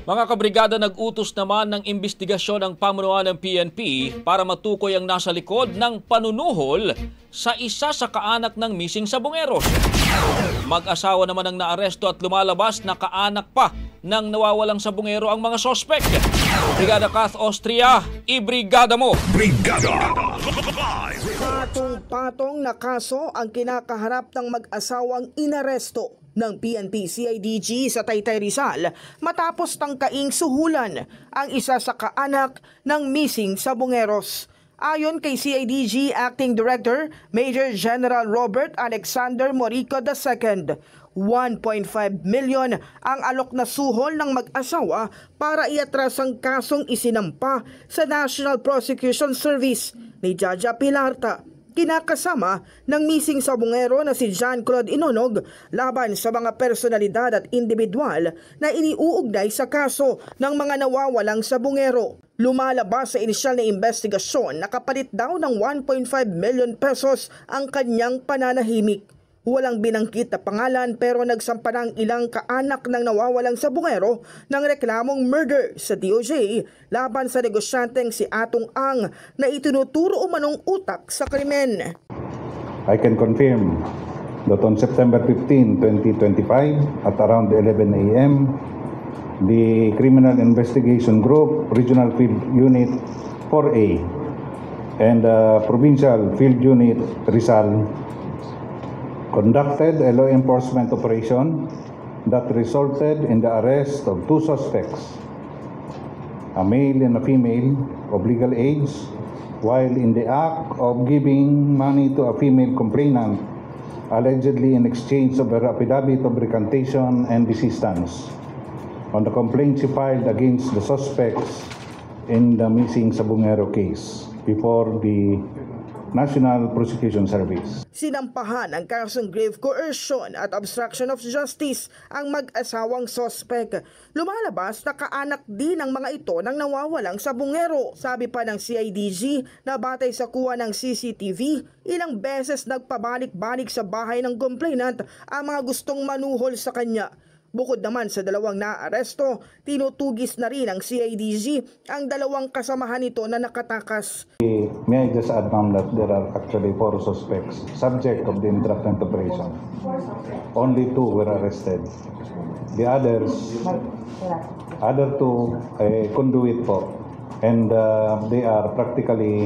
Mga kabrigada, nag-utos naman ng imbestigasyon ng pamunuan ng PNP para matukoy ang nasa likod ng panunuhol sa isa sa kaanak ng missing sabongeros. Mag-asawa naman ang naaresto at lumalabas na kaanak pa ng nawawalang sabongero ang mga sospek. Brigada Kath Austria, ibrigada mo! Brigada! Patong-patong na kaso ang kinakaharap ng mag-asawang inaresto ng PNP CIDG sa Taytay Rizal matapos tangkaing suhulan ang isa sa kaanak ng missing sabongeros. Ayon kay CIDG Acting Director Major General Robert Alexander Morico II, 1.5 million ang alok na suhol ng mag-asawa para iatras ang kasong isinampa sa National Prosecution Service ni Jaja Pilarta, kinakasama ng missing sabongero na si John Claude Inonog laban sa mga personalidad at individual na iniuugnay sa kaso ng mga nawawalang sabongero. Lumalabas sa inisyal na investigasyon na kapalit daw ng 1.5 million pesos ang kanyang pananahimik. Walang binanggit na pangalan pero nagsampa ng ilang kaanak ng nawawalang sabongero ng reklamong murder sa DOJ laban sa negosyanteng si Atong Ang na itinuturo umanong utak sa krimen. I can confirm that on September 15, 2025 at around 11 a.m., the Criminal Investigation Group, Regional Field Unit 4A and Provincial Field Unit Rizal conducted a law enforcement operation that resulted in the arrest of two suspects, a male and a female of legal age, while in the act of giving money to a female complainant, allegedly in exchange of her affidavit of recantation and desistance on the complaint she filed against the suspects in the missing sabongero case before the National Prosecution Service. Sinampahan ang kasong grave coercion at obstruction of justice ang mag-asawang sospek. Lumalabas na kaanak din ng mga ito ng nawawalang sabongero. Sabi pa ng CIDG na batay sa kuha ng CCTV, ilang beses nagpabalik-balik sa bahay ng complainant ang mga gustong manuhol sa kanya. Bukod naman sa dalawang naaresto, tinutugis na rin ng CIDG ang dalawang kasamahan nito na nakatakas. May I just add, ma'am, that there are actually 4 suspects subject of the entrapment operation. Only 2 were arrested. The other 2 conduit po. And they are practically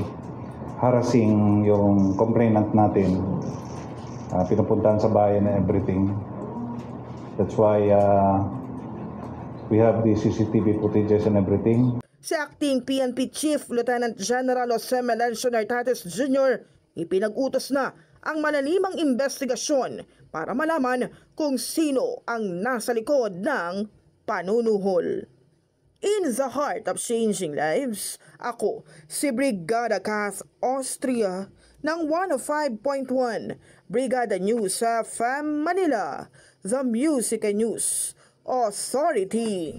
harassing yung complainant natin. Pinupuntahan sa bayan and everything. That's why we have the CCTV footages and everything. Si Acting PNP Chief Lieutenant General Jose Melencio Nartates Jr. ipinag-utos na ang malalimang investigasyon para malaman kung sino ang nasa likod ng panunuhol. In the heart of changing lives, ako si Brigada Kath Austria ng 105.1 Brigada News FM Manila, the Music and News Authority.